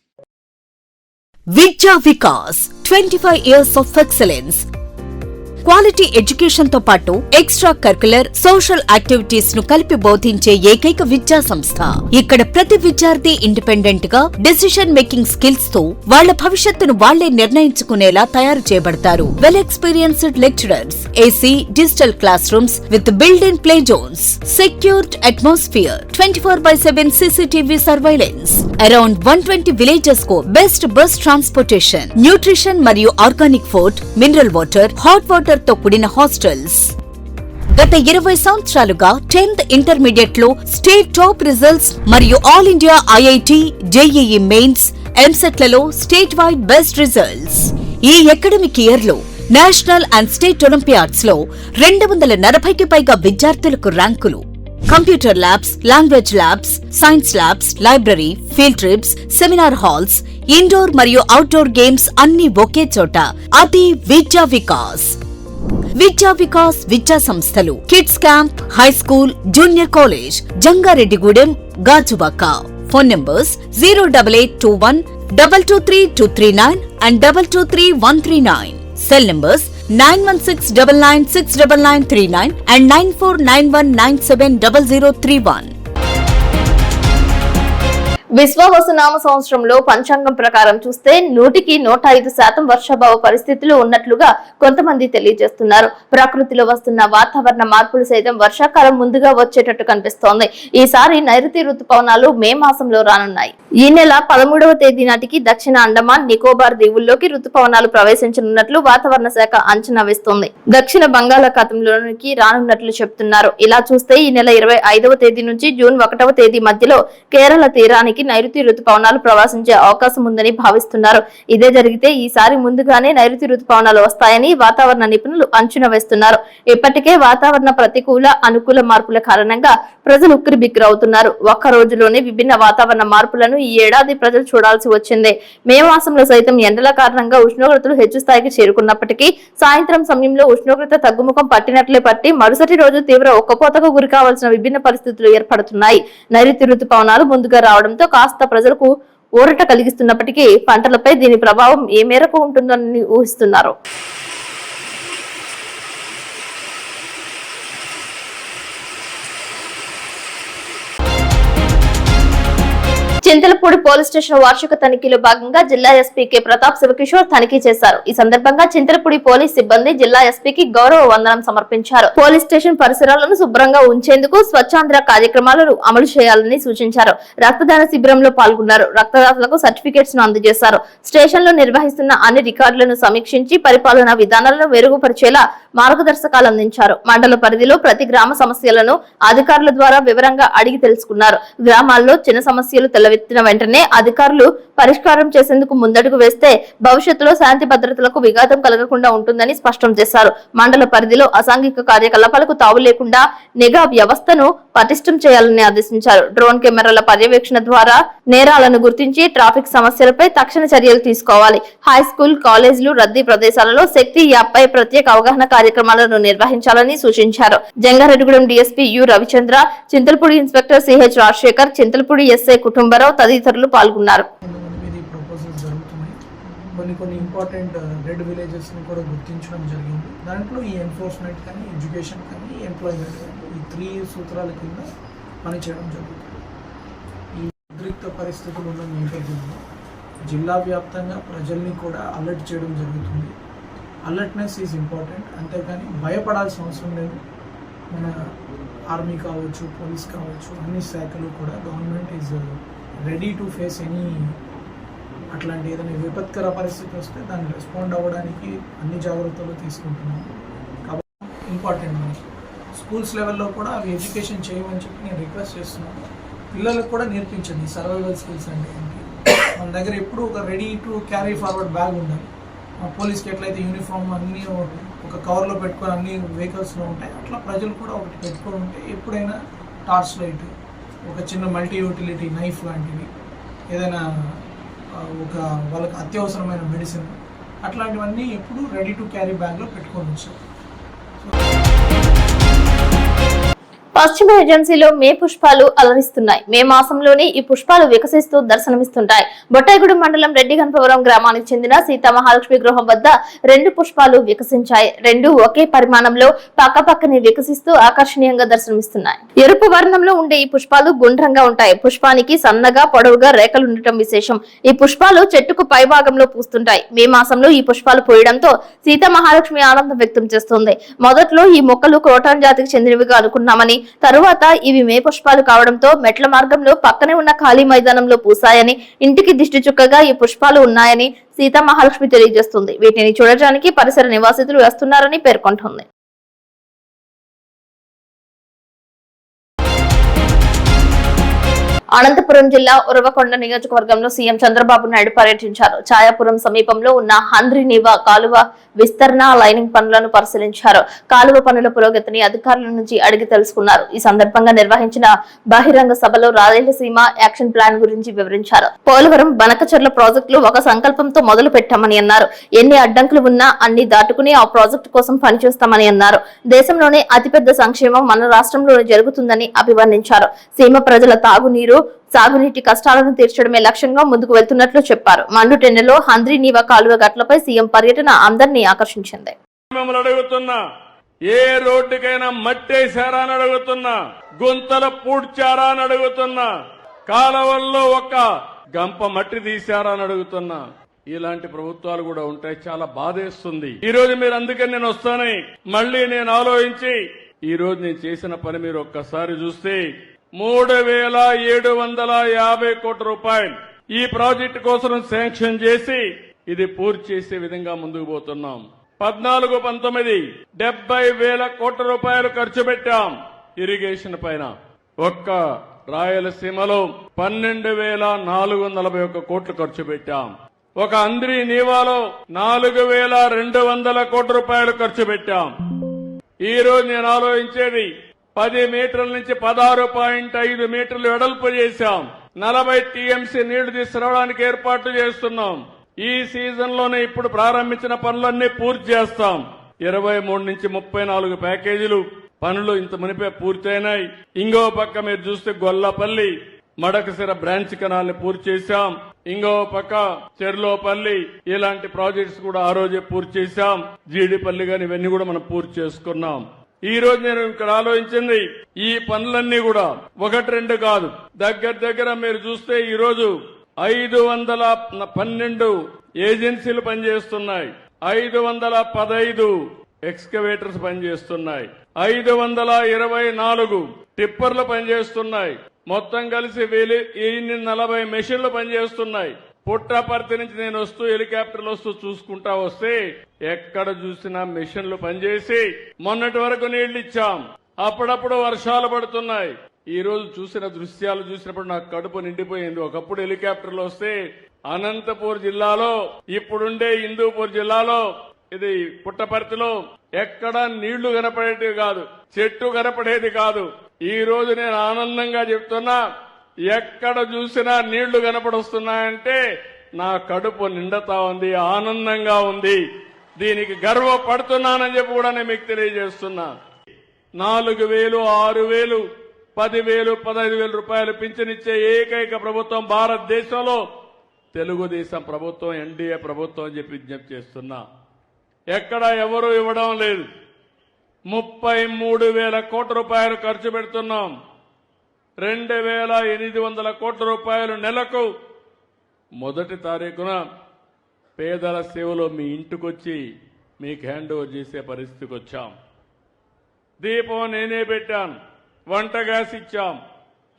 విద్యా Vikas 25 years of excellence. Quality education తో పాటు ఎక్స్ట్రా కరికులర్ సోషల్ యాక్టివిటీస్ ను కలిపి బోధించే ఏకైక విద్యా సంస్థ. ఇక్కడ ప్రతి విద్యార్థి ఇండిపెండెంట్ గా డెసిషన్ మేకింగ్ స్కిల్స్ తో వాళ్ల భవిష్యత్తును వాళ్లే నిర్ణయించుకునేలా తయారు చేయబడతారు. Well experienced lecturers, AC digital class rooms with build in play zones, secured atmosphere, 24/7 CCTV surveillance, around 120 villages को best bus transportation, nutrition మరియు organic food, mineral water, hot water తో కూడిన హాస్టల్స్. గత 20 సంవత్సరాలుగా 10th ఇంటర్మీడియట్ లో స్టేట్ టాప్ రిజల్ట్స్ మరియు all India IIT, JEE mains, EAMCET లలో స్టేట్ వైడ్ బెస్ట్ రిజల్ట్స్. ఈ అకాడమిక్ ఇయర్ లో నేషనల్ అండ్ స్టేట్ ఒలింపియాడ్స్ లో 240కి పైగా విద్యార్థులకు ర్యాంకులు. Computer labs, language labs, science labs, library, field trips, seminar halls, indoor మరియు అవుట్డోర్ గేమ్స్ అన్ని ఒకే చోట. అది విద్యా వికాస్. విద్యా వికాస్ విద్యా సంస్థలు kids camp, high school, junior college, Jangareddygudem, Gajuwaka. Phone numbers 08821 223239 and 223139. Cell numbers 9169969939 and 9491970031. విశ్వావసునామ సంవత్సరంలో పంచాంగం ప్రకారం చూస్తే 100% వర్షాభావ పరిస్థితులు ఉన్నట్లుగా కొంతమంది తెలియజేస్తున్నారు. ప్రకృతిలో వస్తున్న వాతావరణ మార్పులు సైతం వర్షాకాలం ముందుగా వచ్చేటట్టు కనిపిస్తోంది. ఈసారి నైరుతి రుతుపవనాలు మే మాసంలో రానున్నాయి. ఈ నెల 13వ తేదీ నాటికి దక్షిణ అండమాన్ నికోబార్ దీవుల్లోకి రుతుపవనాలు ప్రవేశించనున్నట్లు వాతావరణ శాఖ అంచనా వేస్తోంది. దక్షిణ బంగాళాఖాతంలోనికి రానున్నట్లు చెబుతున్నారు. ఇలా చూస్తే ఈ నెల 25వ తేదీ నుంచి జూన్ 1వ తేదీ మధ్యలో కేరళ తీరానికి నైరుతి రుతుపవనాలు ప్రవేశించే అవకాశం ఉందని భావిస్తున్నారు. ఇదే జరిగితే ఈసారి ముందుగానే నైరుతి రుతుపవనాలు వస్తాయని వాతావరణ నిపుణులు అంచనా వేస్తున్నారు. ఇప్పటికే వాతావరణ ప్రతికూల అనుకూల మార్పుల కారణంగా ప్రజలు ఉక్కిరిబిక్కిరవుతున్నారు. ఒక్క రోజులోనే విభిన్న వాతావరణ మార్పులను ఈ ఏడాది ప్రజలు చూడాల్సి వచ్చింది. మే మాసంలో సైతం ఎండల కారణంగా ఉష్ణోగ్రతలు హెచ్చు స్థాయికి చేరుకున్నప్పటికీ సాయంత్రం సమయంలో ఉష్ణోగ్రత తగ్గుముఖం పట్టినట్లే పట్టి మరుసటి రోజు తీవ్ర ఒక్కపోతకు గురి కావాల్సిన విభిన్న పరిస్థితులు ఏర్పడుతున్నాయి. నైరుతి రుతుపవనాలు ముందుగా రావడంతో కాస్త ప్రజలకు ఊరట కలిగిస్తున్నప్పటికీ పంటలపై దీని ప్రభావం ఏ మేరకు ఉంటుందని ఊహిస్తున్నారు. చింతలపూడి పోలీస్ స్టేషన్ వార్షిక తనిఖీలో భాగంగా జిల్లా ఎస్పీ కె ప్రతాప్ శివకిషోర్ తనిఖీ చేశారు. ఈ సందర్భంగా చింతలపూడి పోలీస్ సిబ్బంది జిల్లా ఎస్పీకి గౌరవ వందనం సమర్పించారు. పోలీస్ స్టేషన్ పరిసరాలను శుభ్రంగా ఉంచేందుకు స్వచ్ఛాంధ్ర కార్యక్రమాలను అమలు చేయాలని సూచించారు. రక్తదాన శిబిరంలో పాల్గొన్నారు. రక్తదాతలకు సర్టిఫికెట్స్ ను అందజేశారు. స్టేషన్ లో నిర్వహిస్తున్న అన్ని రికార్డులను సమీక్షించి పరిపాలనా విధానాలను మెరుగుపరిచేలా మార్గదర్శకాలు అందించారు. మండల పరిధిలో ప్రతి గ్రామ సమస్యలను అధికారుల ద్వారా వివరంగా అడిగి తెలుసుకున్నారు. గ్రామాల్లో చిన్న సమస్యలు తెల్లవెత్తిన వెంటనే అధికారులు పరిష్కారం చేసేందుకు ముందడుగు వేస్తే భవిష్యత్తులో శాంతి భద్రతలకు విఘాతం కలగకుండా ఉంటుందని స్పష్టం చేశారు. మండల పరిధిలో అసాంఘిక కార్యకలాపాలకు తావు లేకుండా నిఘా వ్యవస్థను పటిష్టం చేయాలని ఆదేశించారు. డ్రోన్ కెమెరాల పర్యవేక్షణ ద్వారా నేరాలను గుర్తించి ట్రాఫిక్ సమస్యలపై తక్షణ చర్యలు తీసుకోవాలి. హై స్కూల్, కాలేజీలు, రద్దీ ప్రదేశాలలో శక్తి యాప్పై ప్రత్యేక అవగాహన కార్యక్రమాలను నిర్వహించాలని సూచించారు. Jangareddygudem DSP you Ravichandra, Chintalapudi inspector CH Rajasekhar, Chintalapudi SI Kutumbarao తదితరులు పాల్గొన్నారు. కొన్ని ఇంపార్టెంట్ రెడ్ విలేజెస్ని కూడా గుర్తించడం జరిగింది. దాంట్లో ఈ ఎన్ఫోర్స్మెంట్ కానీ, ఎడ్యుకేషన్ కానీ, ఎంప్లాయ్మెంట్ కానీ, ఈ 3 సూత్రాల కింద పనిచేయడం జరుగుతుంది. ఈ ఉద్రిక్త పరిస్థితులు ఉన్న నేపథ్యంలో జిల్లా వ్యాప్తంగా ప్రజల్ని కూడా అలర్ట్ చేయడం జరుగుతుంది. Alertness is important. అంతేకాని భయపడాల్సిన అవసరం లేదు. మన ఆర్మీ కావచ్చు, పోలీస్ కావచ్చు, అన్ని శాఖలు కూడా government is ready to face any అట్లాంటి ఏదైనా విపత్కర పరిస్థితి వస్తే దాన్ని రెస్పాండ్ అవ్వడానికి అన్ని జాగ్రత్తలు తీసుకుంటున్నాము. కాబట్టి ఇంపార్టెంట్ మనకి స్కూల్స్ లెవెల్లో కూడా అవి ఎడ్యుకేషన్ చేయమని చెప్పి నేను రిక్వెస్ట్ చేస్తున్నాను. పిల్లలకు కూడా నేర్పించండి సర్వైవల్ స్కిల్స్ అంటే ఏంటి. మన దగ్గర ఎప్పుడు ఒక ready to carry forward bag ఉండాలి. పోలీస్కి ఎట్లయితే యూనిఫామ్ అన్నీ ఒక కవర్లో పెట్టుకొని అన్ని వెహికల్స్లో ఉంటాయి, అట్లా ప్రజలు కూడా ఒకటి పెట్టుకొని ఉంటే ఎప్పుడైనా టార్చ్ లైట్, ఒక చిన్న మల్టీ యూటిలిటీ నైఫ్ లాంటివి, ఏదైనా ఒక వాళ్ళకి అత్యవసరమైన మెడిసిన్, అట్లాంటివన్నీ ఎప్పుడు రెడీ టు క్యారీ బ్యాగ్లో పెట్టుకొని వచ్చారు. పశ్చిమ ఏజెన్సీలో మే పుష్పాలు అలరిస్తున్నాయి. మే మాసంలోనే ఈ పుష్పాలు వికసిస్తూ దర్శనమిస్తుంటాయి. బొట్టాయిగూడెం మండలం రెడ్డిగన్పవరం గ్రామానికి చెందిన సీతామహాలక్ష్మి గృహం వద్ద 2 పుష్పాలు వికసించాయి. 2 ఒకే పరిమాణంలో పక్కపక్కనే వికసిస్తూ ఆకర్షణీయంగా దర్శనమిస్తున్నాయి. ఎరుపు వర్ణంలో ఉండే ఈ పుష్పాలు గుండ్రంగా ఉంటాయి. పుష్పానికి సన్నగా పొడవుగా రేఖలు ఉండటం విశేషం. ఈ పుష్పాలు చెట్టుకు పై భాగంలో పూస్తుంటాయి. మే మాసంలో ఈ పుష్పాలు పూయడంతో సీతామహాలక్ష్మి ఆనందం వ్యక్తం చేస్తోంది. మొదట్లో ఈ మొక్కలు క్రోటాన్ జాతికి చెందినవిగా అనుకున్నామని, తరువాత ఇవి మే పుష్పాలు కావడంతో మెట్ల మార్గంలో పక్కనే ఉన్న ఖాళీ మైదానంలో పూసాయని, ఇంటికి దిష్టి చుక్కగా ఈ పుష్పాలు ఉన్నాయని సీతామహాలక్ష్మి తెలియజేస్తుంది. వీటిని చూడటానికి పరిసర నివాసితులు వస్తున్నారని పేర్కొంటోంది. అనంతపురం జిల్లా ఉరవకొండ నియోజకవర్గంలో సీఎం చంద్రబాబు నాయుడు పర్యటించారు. ఛాయాపురం సమీపంలో ఉన్న హంద్రీనీవా కాలువ విస్తరణ లైనింగ్ పనులను పరిశీలించారు. కాలువ పనుల పురోగతిని అధికారుల నుంచి అడిగి తెలుసుకున్నారు. ఈ సందర్భంగా నిర్వహించిన బహిరంగ సభలో రాయలసీమ యాక్షన్ ప్లాన్ గురించి వివరించారు. పోలవరం బనకచెర్ల ప్రాజెక్టులు ఒక సంకల్పంతో మొదలు పెట్టామని అన్నారు. ఎన్ని అడ్డంకులు ఉన్నా అన్ని దాటుకుని ఆ ప్రాజెక్టు కోసం పనిచేస్తామని అన్నారు. దేశంలోనే అతిపెద్ద సంక్షేమం మన రాష్ట్రంలోనే జరుగుతుందని అభివర్ణించారు. సీమ ప్రజల తాగునీరు సాగునీటి కష్టాలను తీర్చడమే లక్ష్యంగా ముందుకు వెళ్తున్నట్లు చెప్పారు. మండుటెన్నెలో హంద్రీనీవా కాలువ గట్లపై సీఎం పర్యటన అందరినీ ఆకర్షించింది. అడుగుతున్నా, ఏ రోడ్డుకైనా మట్టేశారా అని అడుగుతున్నా, గుంతలు పూడ్చారా అని అడుగుతున్నా, కాలువల్లో ఒక గంప మట్టి తీశారా అని అడుగుతున్నా. ఇలాంటి ప్రభుత్వాలు కూడా ఉంటాయి. చాలా బాధేస్తుంది. ఈ రోజు మీరు అందుకని నేను వస్తానని మళ్ళీ నేను ఆలోచించి ఈ రోజు నేను చేసిన పని మీరు ఒక్కసారి చూస్తే 3,750 కోట్ల రూపాయలు ఈ ప్రాజెక్టు కోసం శాంక్షన్ చేసి ఇది పూర్తి చేసే విధంగా ముందుకు పోతున్నాం. 14-19 70,000 కోట్ల రూపాయలు ఖర్చు పెట్టాం ఇరిగేషన్ పైన. ఒక్క రాయలసీమలో 12,441 కోట్లు ఖర్చు పెట్టాం. ఒక హంద్రీనీవాలో 4,200 కోట్ల రూపాయలు ఖర్చు పెట్టాం. ఈ రోజు నేను ఆలోచించేది 10 మీటర్ల నుంచి 16.5 మీటర్లు వెడల్పు చేశాం. 40 టీఎంసీ నీళ్లు తీసుకురావడానికి ఏర్పాట్లు చేస్తున్నాం. ఈ సీజన్ లోనే ఇప్పుడు ప్రారంభించిన పనులన్నీ పూర్తి చేస్తాం. 23 నుంచి 34 ప్యాకేజీలు పనులు ఇంత మునిపే పూర్తయినాయి. ఇంకో పక్క మీరు చూస్తే గొల్లపల్లి మడకసిర బ్రాంచ్ కెనాల్ని పూర్తి చేశాం. ఇంకో పక్క చెర్లోపల్లి ఇలాంటి ప్రాజెక్ట్స్ కూడా ఆ రోజే పూర్తి చేశాం. జీడిపల్లి గాని ఇవన్నీ కూడా మనం పూర్తి చేసుకున్నాం. ఈ రోజు నేను ఇక్కడ ఆలోచించింది ఈ పనులన్నీ కూడా 1-2 కాదు, దగ్గర మీరు చూస్తే ఈ రోజు 512 ఏజెన్సీలు పనిచేస్తున్నాయి. 515 ఎక్స్కవేటర్స్ పనిచేస్తున్నాయి. 524 టిప్పర్లు పనిచేస్తున్నాయి. మొత్తం కలిసి 1040 మెషిన్లు పనిచేస్తున్నాయి. పుట్టపర్తి నుంచి నేను వస్తూ హెలికాప్టర్లు వస్తూ చూసుకుంటా వస్తే ఎక్కడ చూసినా మిషన్లు పనిచేసి మొన్నటి వరకు నీళ్లు ఇచ్చాం. అప్పుడప్పుడు వర్షాలు పడుతున్నాయి. ఈ రోజు చూసిన దృశ్యాలు చూసినప్పుడు నాకు కడుపు నిండిపోయింది. ఒకప్పుడు హెలికాప్టర్లు వస్తే అనంతపూర్ జిల్లాలో, ఇప్పుడుండే హిందూపూర్ జిల్లాలో, ఇది పుట్టపర్తిలో ఎక్కడ నీళ్లు కనపడేది కాదు, చెట్టు కనపడేది కాదు. ఈ రోజు నేను ఆనందంగా చెప్తున్నా, ఎక్కడ చూసినా నీళ్లు కనపడొస్తున్నాయంటే నా కడుపు నిండుతా ఉంది, ఆనందంగా ఉంది. దీనికి గర్వపడుతున్నానని చెప్పి కూడా నేను మీకు తెలియజేస్తున్నా. 4,000, 6,000, 10,000, 15,000 రూపాయలు పింఛనిచ్చే ఏకైక ప్రభుత్వం భారతదేశంలో తెలుగుదేశం ప్రభుత్వం, ఎన్డీఏ ప్రభుత్వం అని చెప్పి విజ్ఞప్తి చేస్తున్నా. ఎక్కడ ఎవరు ఇవ్వడం లేదు. 33,000 కోట్ల రూపాయలు ఖర్చు పెడుతున్నాం. 2,800 కోట్ల రూపాయలు నెలకు మొదటి తారీఖున పేదల సేవలో మీ ఇంటికొచ్చి మీకు హ్యాండ్ ఓవర్ చేసే పరిస్థితికి వచ్చాం. దీపం నేనే పెట్టాను, వంట గ్యాస్ ఇచ్చాం.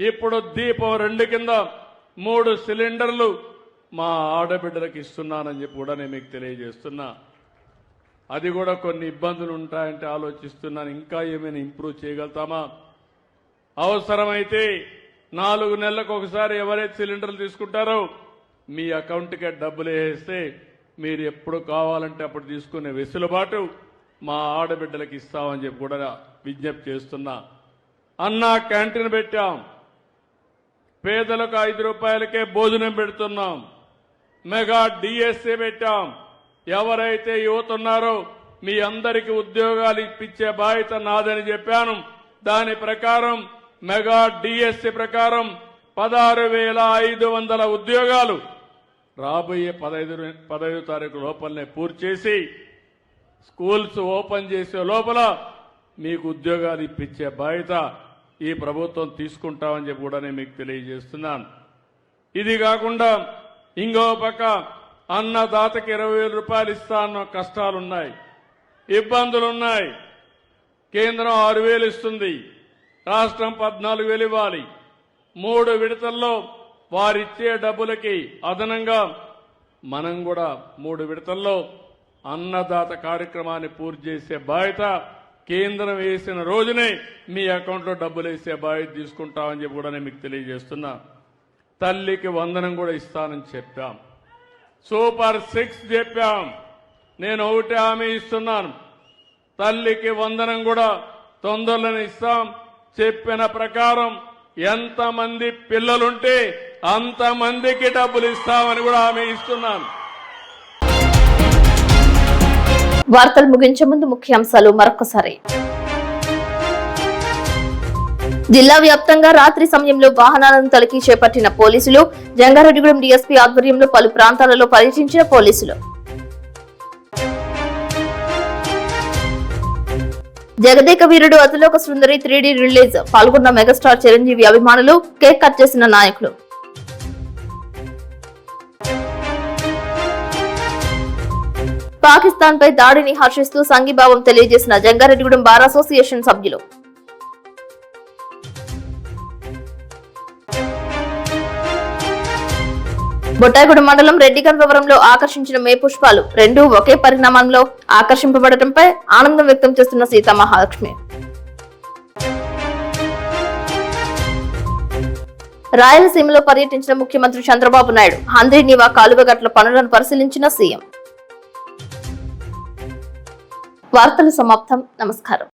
ఇప్పుడు దీపం 2 కింద 3 సిలిండర్లు మా ఆడబిడ్డలకు ఇస్తున్నానని చెప్పి కూడా నేను మీకు తెలియజేస్తున్నా. అది కూడా కొన్ని ఇబ్బందులు ఉంటాయంటే ఆలోచిస్తున్నాను, ఇంకా ఏమైనా ఇంప్రూవ్ చేయగలుగుతామా. అవసరమైతే 4 నెలలకు ఒకసారి ఎవరైతే సిలిండర్లు తీసుకుంటారో మీ అకౌంట్కే డబ్బులు వేస్తే మీరు ఎప్పుడు కావాలంటే అప్పుడు తీసుకునే వెసులుబాటు మా ఆడబిడ్డలకు ఇస్తామని చెప్పి కూడా విజ్ఞప్తి చేస్తున్నా. అన్నా క్యాంటీన్ పెట్టాం. పేదలకు 5 రూపాయలకే భోజనం పెడుతున్నాం. మెగా డిఎస్సీ పెట్టాం. ఎవరైతే యువత ఉన్నారో మీ అందరికీ ఉద్యోగాలు ఇప్పించే బాధ్యత నాదని చెప్పాను. దాని ప్రకారం మెగా డిఎస్సి ప్రకారం 16,500 ఉద్యోగాలు రాబోయే 15 తారీఖు లోపలనే పూర్తి చేసి స్కూల్స్ ఓపెన్ చేసే లోపల మీకు ఉద్యోగాలు ఇప్పించే బాధ్యత ఈ ప్రభుత్వం తీసుకుంటామని చెప్పి కూడా నేను మీకు తెలియజేస్తున్నాను. ఇది కాకుండా ఇంకో పక్క అన్నదాతకి 20,000 రూపాయలు ఇస్తా అన్న కష్టాలున్నాయి, ఇబ్బందులున్నాయి. కేంద్రం 6,000 ఇస్తుంది, రాష్ట్రం 14,000 ఇవ్వాలి. 3 విడతల్లో వారిచ్చే డబ్బులకి అదనంగా మనం కూడా 3 విడతల్లో అన్నదాత కార్యక్రమాన్ని పూర్తి చేసే బాధ్యత కేంద్రం వేసిన రోజునే మీ అకౌంట్లో డబ్బులు వేసే బాధ్యత తీసుకుంటామని చెప్పి కూడా నేను మీకు తెలియజేస్తున్నా. తల్లికి వందనం కూడా ఇస్తానని చెప్పాం. సూపర్ 6 చెప్పాం. నేను ఒకటి హామీ ఇస్తున్నాను, తల్లికి వందనం కూడా తొందరలోనే ఇస్తాం. చెప్పిన ప్రకారం ఎంతమంది పిల్లలుంటే అంతమందికి డబ్బులు ఇస్తామని కూడా హామీ ఇస్తున్నాను. వార్తలు ముగించే ముందు ముఖ్యాంశాలు మరొకసారి. జిల్లా వ్యాప్తంగా రాత్రి సమయంలో వాహనాలను తనిఖీ చేపట్టిన పోలీసులు. జంగారెడ్డిగూడెం డీఎస్పీ ఆధ్వర్యంలో పలు ప్రాంతాలలో పర్యటించిన పోలీసులు. జగదేక వీరుడు అతిలోక సుందరి 3D రిలీజ్ పాల్గొన్న మెగాస్టార్ చిరంజీవి అభిమానులు. కేక్ కట్ చేసిన నాయకులు. పాకిస్తాన్ పై దాడిని హర్షిస్తూ సంఘీభావం తెలియజేసిన జంగారెడ్డిగూడెం బార్ అసోసియేషన్ సభ్యులు. బొట్టాయిగూడెం మండలం రెడ్డిగర్వవరంలో ఆకర్షించిన మే పుష్పాలు. 2 ఒకే పరిణామంలో ఆకర్షింపబడటంపై ఆనందం వ్యక్తం చేస్తున్న సీతామహాలక్ష్మి. రాయలసీమలో పర్యటించిన ముఖ్యమంత్రి చంద్రబాబు నాయుడు. హంద్రీనీవా కాలువగట్ల పనులను పరిశీలించిన సీఎం. వార్తలు సమాప్తం. నమస్కారం.